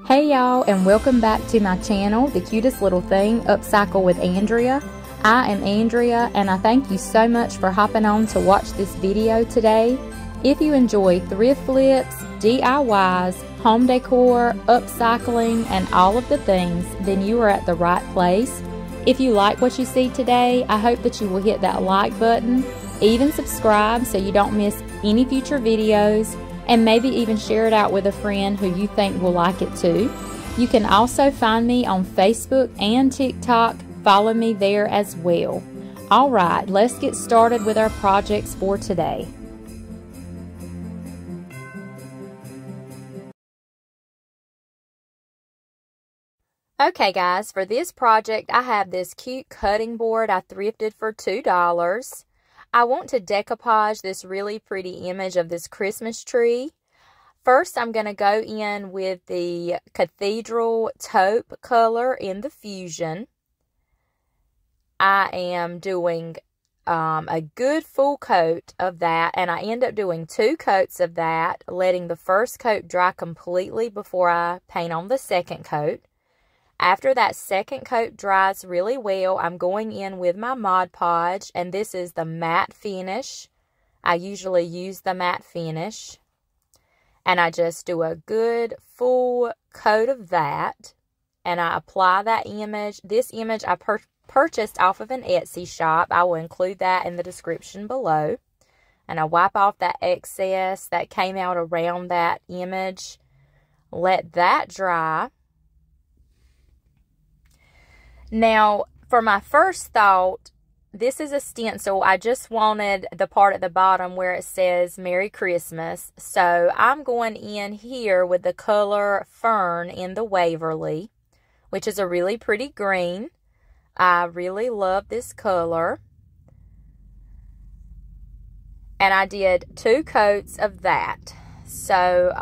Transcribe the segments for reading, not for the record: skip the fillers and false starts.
Hey y'all, and welcome back to my channel, The Cutest Little Thing, Upcycle with Andrea. I am Andrea, and I thank you so much for hopping on to watch this video today. If you enjoy thrift flips, DIYs, home decor, upcycling, and all of the things, then you are at the right place. If you like what you see today, I hope that you will hit that like button, even subscribe so you don't miss any future videos, and maybe even share it out with a friend who you think will like it too. You can also find me on Facebook and TikTok. Follow me there as well. Alright, let's get started with our projects for today. Okay guys, for this project I have this cute cutting board I thrifted for $2. I want to decoupage this really pretty image of this Christmas tree. First, I'm going to go in with the Cathedral Taupe color in the Fusion. I am doing a good full coat of that, and I end up doing 2 coats of that, letting the first coat dry completely before I paint on the second coat. After that second coat dries really well, I'm going in with my Mod Podge, and this is the matte finish. I usually use the matte finish. And I just do a good full coat of that, and I apply that image. This image I purchased off of an Etsy shop. I will include that in the description below. And I wipe off that excess that came out around that image. Let that dry. Now, for my first thought, this is a stencil. I just wanted the part at the bottom where it says Merry Christmas. So I'm going in here with the color Fern in the Waverly, which is a really pretty green. I really love this color. And I did 2 coats of that. So,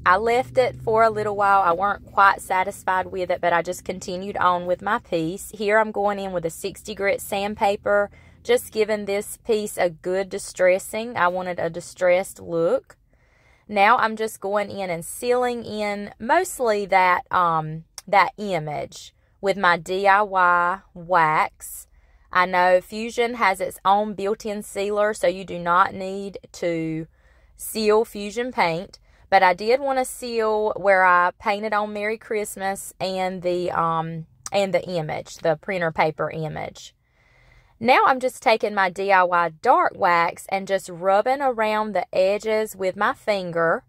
I left it for a little while. I weren't quite satisfied with it, but I just continued on with my piece. Here I'm going in with a 60 grit sandpaper, just giving this piece a good distressing. I wanted a distressed look. Now I'm just going in and sealing in mostly that image with my DIY wax. I know Fusion has its own built-in sealer, so you do not need to seal Fusion paint. But I did want to seal where I painted on Merry Christmas and the image, the printer paper image. Now I'm just taking my DIY dark wax and just rubbing around the edges with my finger.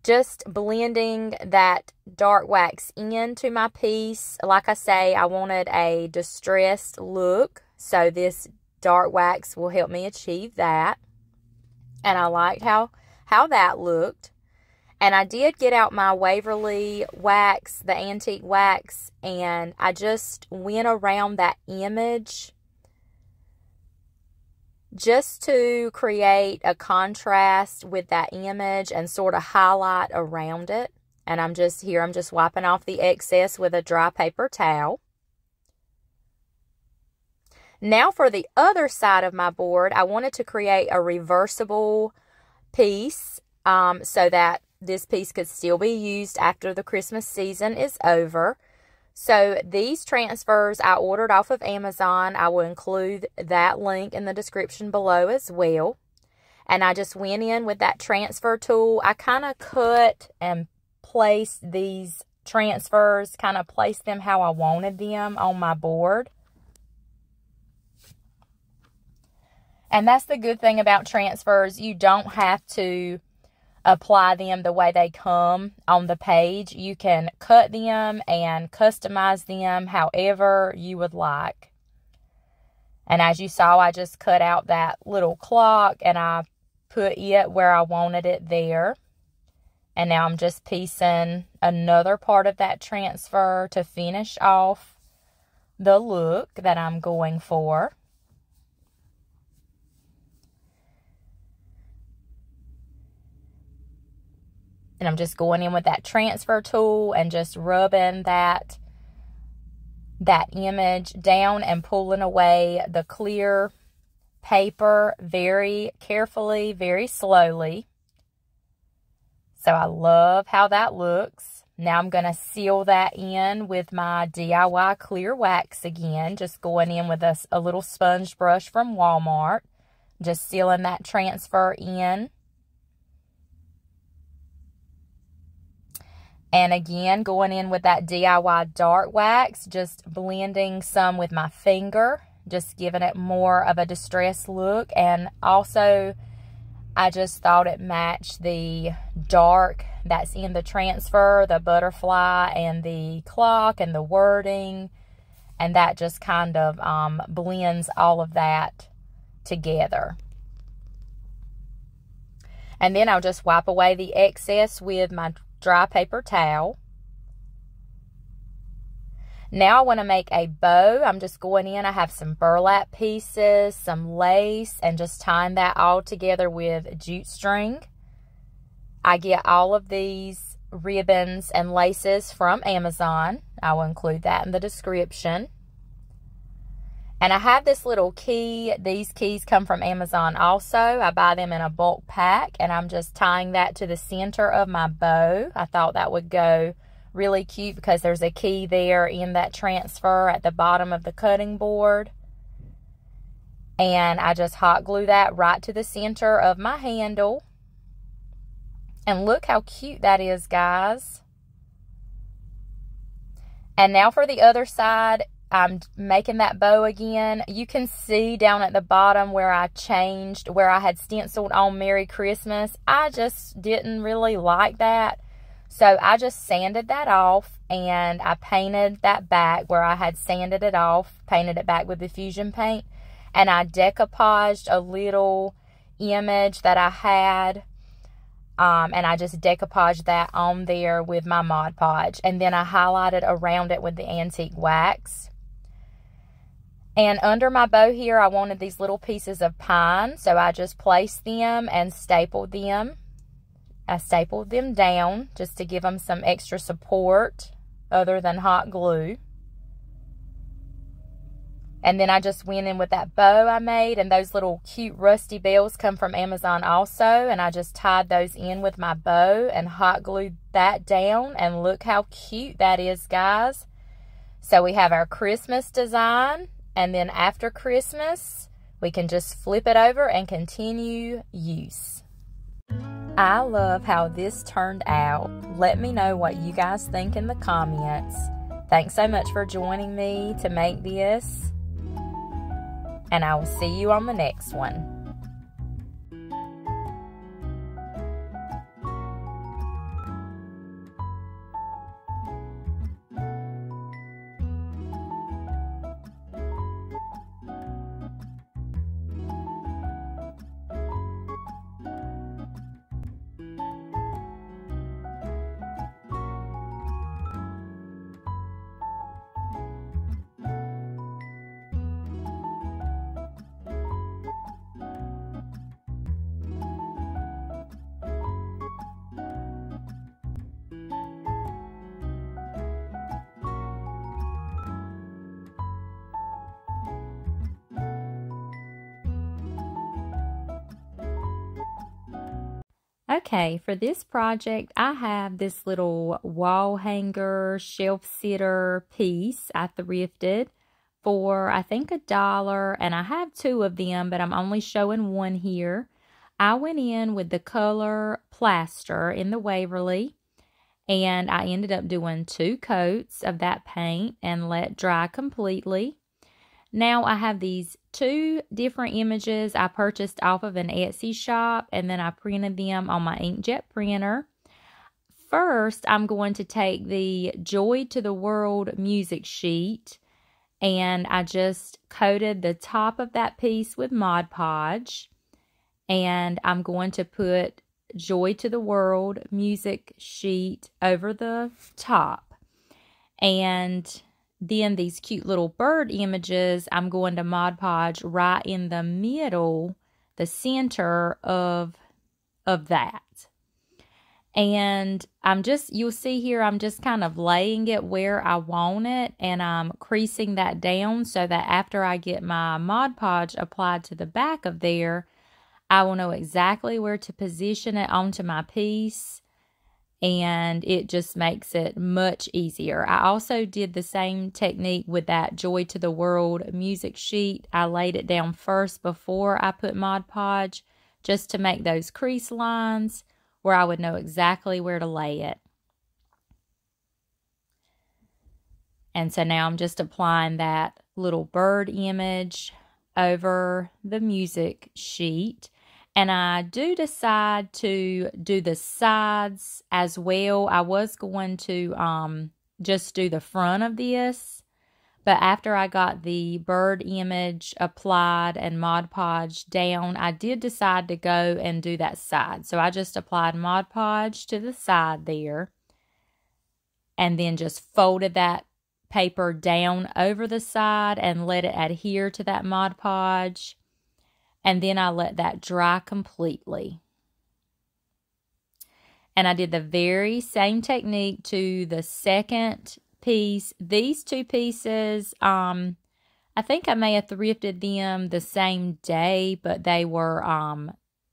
Just blending that dark wax into my piece. Like I say, I wanted a distressed look, so this dark wax will help me achieve that. And I liked how that looked. And I did get out my Waverly wax, the antique wax, and I just went around that image just to create a contrast with that image and sort of highlight around it. And I'm just wiping off the excess with a dry paper towel. Now for the other side of my board, I wanted to create a reversible piece so that this piece could still be used after the Christmas season is over. So these transfers I ordered off of Amazon. I will include that link in the description below as well. And I just went in with that transfer tool. I kind of cut and placed these transfers, kind of placed them how I wanted them on my board. And that's the good thing about transfers. You don't have to apply them the way they come on the page. You can cut them and customize them however you would like. And as you saw, I just cut out that little clock and I put it where I wanted it there. And now I'm just piecing another part of that transfer to finish off the look that I'm going for. And I'm just going in with that transfer tool and just rubbing that image down and pulling away the clear paper very carefully, very slowly. So I love how that looks. Now I'm going to seal that in with my DIY clear wax again. Just going in with a little sponge brush from Walmart. Just sealing that transfer in. And again, going in with that DIY dark wax. Just blending some with my finger. Just giving it more of a distressed look. And also, I just thought it matched the dark that's in the transfer, the butterfly and the clock and the wording. And that just kind of blends all of that together. And then I'll just wipe away the excess with my dry paper towel. Now I want to make a bow. I'm just going in. I have some burlap pieces, some lace, and just tying that all together with jute string. I get all of these ribbons and laces from Amazon. I will include that in the description. And I have this little key. These keys come from Amazon also. I buy them in a bulk pack, and I'm just tying that to the center of my bow. I thought that would go really cute because there's a key there in that transfer at the bottom of the cutting board. And I just hot glue that right to the center of my handle. And look how cute that is, guys. And now for the other side, I'm making that bow again. You can see down at the bottom where I changed, where I had stenciled on Merry Christmas. I just didn't really like that. So I just sanded that off, and I painted that back where I had sanded it off, painted it back with the Fusion paint. And I decoupaged a little image that I had. And I just decoupaged that on there with my Mod Podge. And then I highlighted around it with the antique wax. And under my bow here, I wanted these little pieces of pine. So I just placed them and stapled them. I stapled them down just to give them some extra support other than hot glue. And then I just went in with that bow I made, and those little cute rusty bells come from Amazon also, and I just tied those in with my bow and hot glued that down, and look how cute that is, guys. So we have our Christmas design, and then after Christmas, we can just flip it over and continue use. I love how this turned out. Let me know what you guys think in the comments. Thanks so much for joining me to make this. And I will see you on the next one. Okay, for this project, I have this little wall hanger, shelf sitter piece I thrifted for, I think, $1, and I have 2 of them, but I'm only showing one here. I went in with the color Plaster in the Waverly, and I ended up doing 2 coats of that paint and let dry completely. Now I have these 2 different images I purchased off of an Etsy shop, and then I printed them on my inkjet printer. First, I'm going to take the Joy to the World music sheet, and I just coated the top of that piece with Mod Podge, and I'm going to put Joy to the World music sheet over the top. And then these cute little bird images, I'm going to Mod Podge right in the middle, the center of that. And you'll see here, I'm just kind of laying it where I want it, and I'm creasing that down so that after I get my Mod Podge applied to the back of there, I will know exactly where to position it onto my piece. and it just makes it much easier. I also did the same technique with that Joy to the World music sheet. I laid it down first before I put Mod Podge, just to make those crease lines where I would know exactly where to lay it. And so now I'm just applying that little bird image over the music sheet. And I do decide to do the sides as well. I was going to just do the front of this, but after I got the bird image applied and Mod Podge down, I did decide to go and do that side. So I just applied Mod Podge to the side there, and then just folded that paper down over the side and let it adhere to that Mod Podge. And then I let that dry completely. And I did the very same technique to the second piece. These two pieces, I think I may have thrifted them the same day, but they were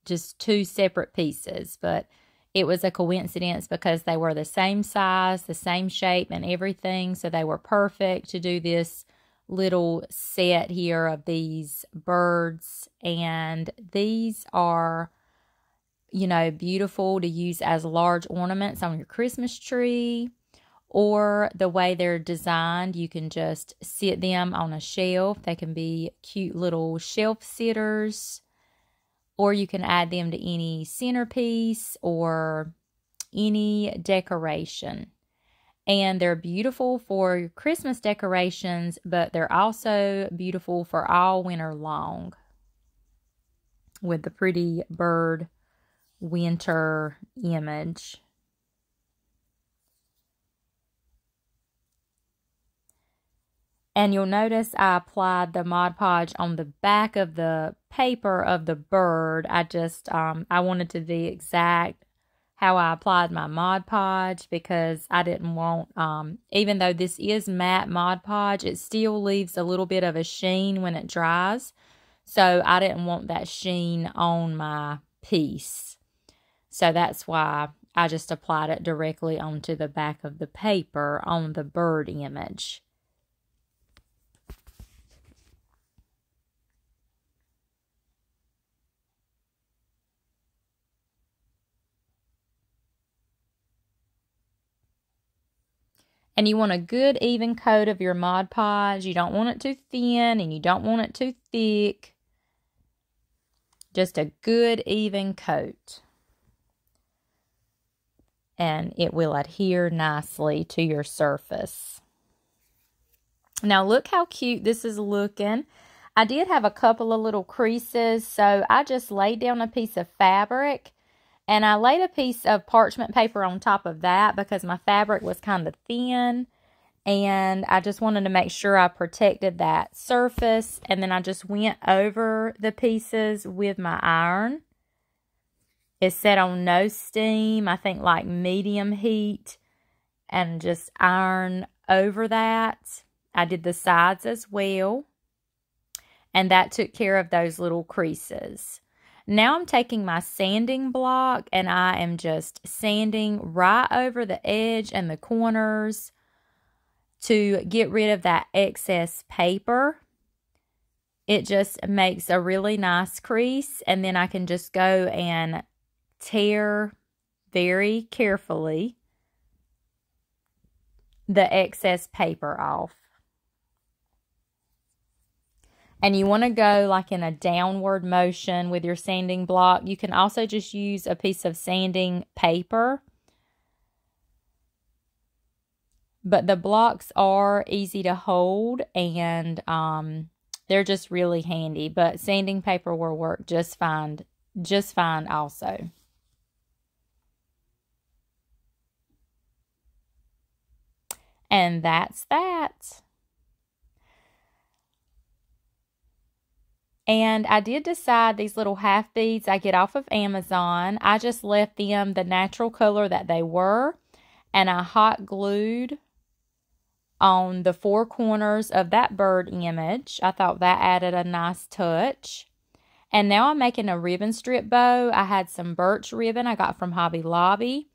just two separate pieces. But it was a coincidence because they were the same size, the same shape and everything. So they were perfect to do this little set here of these birds. And these are, you know, beautiful to use as large ornaments on your Christmas tree, or the way they're designed, you can just sit them on a shelf. They can be cute little shelf sitters, or you can add them to any centerpiece or any decoration. And they're beautiful for Christmas decorations, but they're also beautiful for all winter long with the pretty bird winter image. And you'll notice I applied the Mod Podge on the back of the paper of the bird. I just, I wanted to be exact how I applied my Mod Podge, because I didn't want, even though this is matte Mod Podge, it still leaves a little bit of a sheen when it dries. So I didn't want that sheen on my piece. So that's why I just applied it directly onto the back of the paper on the bird image. And you want a good even coat of your Mod Podge. You don't want it too thin and you don't want it too thick. Just a good even coat. And it will adhere nicely to your surface. Now look how cute this is looking. I did have a couple of little creases, so I just laid down a piece of fabric. And I laid a piece of parchment paper on top of that because my fabric was kind of thin. And I just wanted to make sure I protected that surface. And then I just went over the pieces with my iron. It's set on no steam, I think like medium heat. And just iron over that. I did the sides as well. And that took care of those little creases. Now I'm taking my sanding block and I am just sanding right over the edge and the corners to get rid of that excess paper. It just makes a really nice crease, and then I can just go and tear very carefully the excess paper off. And you want to go like in a downward motion with your sanding block. You can also just use a piece of sanding paper. But the blocks are easy to hold, and they're just really handy. But sanding paper will work just fine also. And that's that. And I did decide these little half beads I get off of Amazon. I just left them the natural color that they were. And I hot glued on the four corners of that bird image. I thought that added a nice touch. And now I'm making a ribbon strip bow. I had some birch ribbon I got from Hobby Lobby.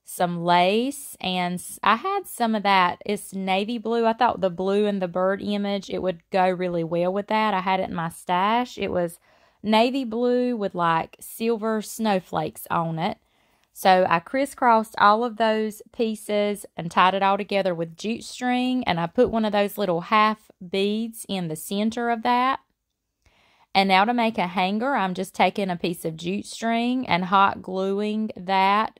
some lace, and I had some of that. It's navy blue. I thought the blue and the bird image, it would go really well with that. I had it in my stash. It was navy blue with like silver snowflakes on it. So I crisscrossed all of those pieces and tied it all together with jute string, and I put one of those little half beads in the center of that. And now to make a hanger, I'm just taking a piece of jute string and hot gluing that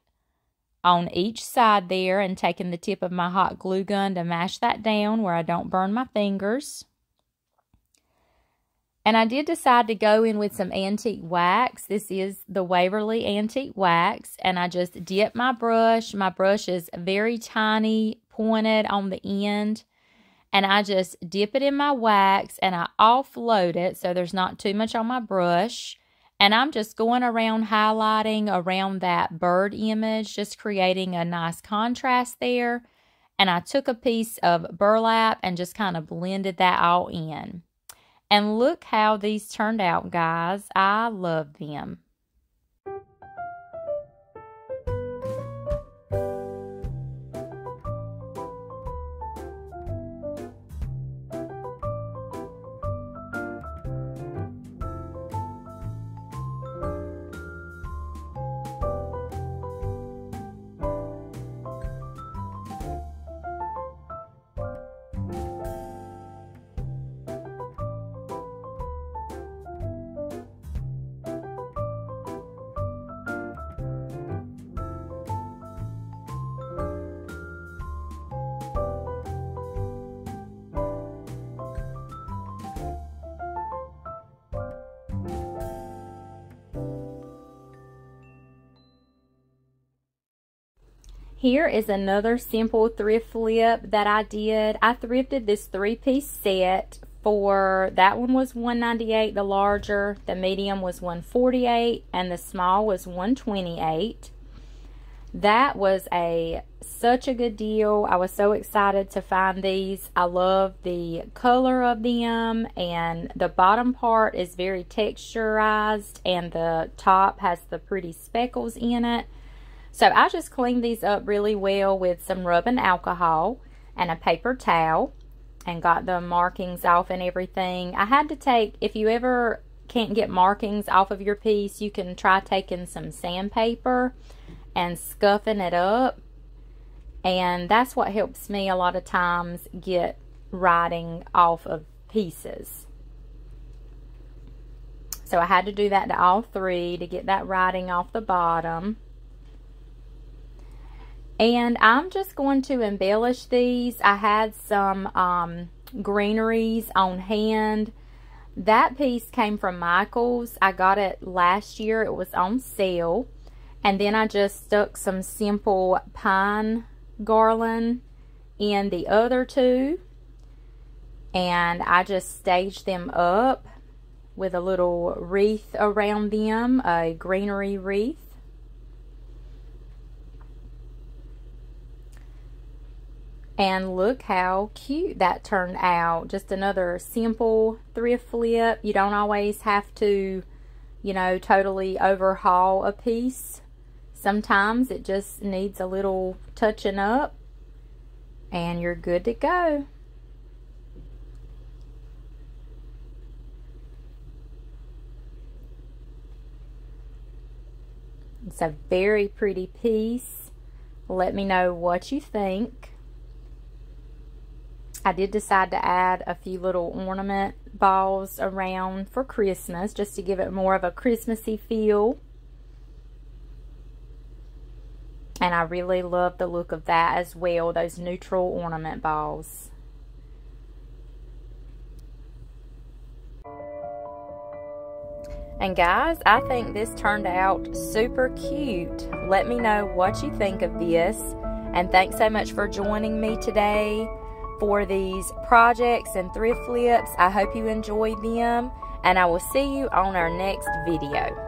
on each side there, and taking the tip of my hot glue gun to mash that down where I don't burn my fingers. And I did decide to go in with some antique wax. This is the Waverly Antique Wax, and I just dip my brush. My brush is very tiny, pointed on the end, and I just dip it in my wax and I offload it so there's not too much on my brush. And I'm just going around highlighting around that bird image, just creating a nice contrast there. And I took a piece of burlap and just kind of blended that all in. And look how these turned out, guys. I love them. Here is another simple thrift flip that I did. I thrifted this 3-piece set for, that one was $198, the larger, the medium was $148, and the small was $128. That was such a good deal. I was so excited to find these. I love the color of them, and the bottom part is very texturized, and the top has the pretty speckles in it. So I just cleaned these up really well with some rubbing alcohol and a paper towel, and got the markings off and everything. I had to take, if you ever can't get markings off of your piece, you can try taking some sandpaper and scuffing it up. And that's what helps me a lot of times get writing off of pieces. So I had to do that to all three to get that writing off the bottom. And I'm just going to embellish these. I had some greeneries on hand. That piece came from Michael's. I got it last year. It was on sale. And then I just stuck some simple pine garland in the other two. And I just staged them up with a little wreath around them, a greenery wreath. And look how cute that turned out. Just another simple thrift flip. You don't always have to, you know, totally overhaul a piece. Sometimes it just needs a little touching up, and you're good to go. It's a very pretty piece. Let me know what you think. I did decide to add a few little ornament balls around for Christmas, just to give it more of a Christmassy feel. And I really love the look of that as well, those neutral ornament balls. And guys, I think this turned out super cute. Let me know what you think of this. And thanks so much for joining me today for these projects and thrift flips. I hope you enjoyed them, and I will see you on our next video.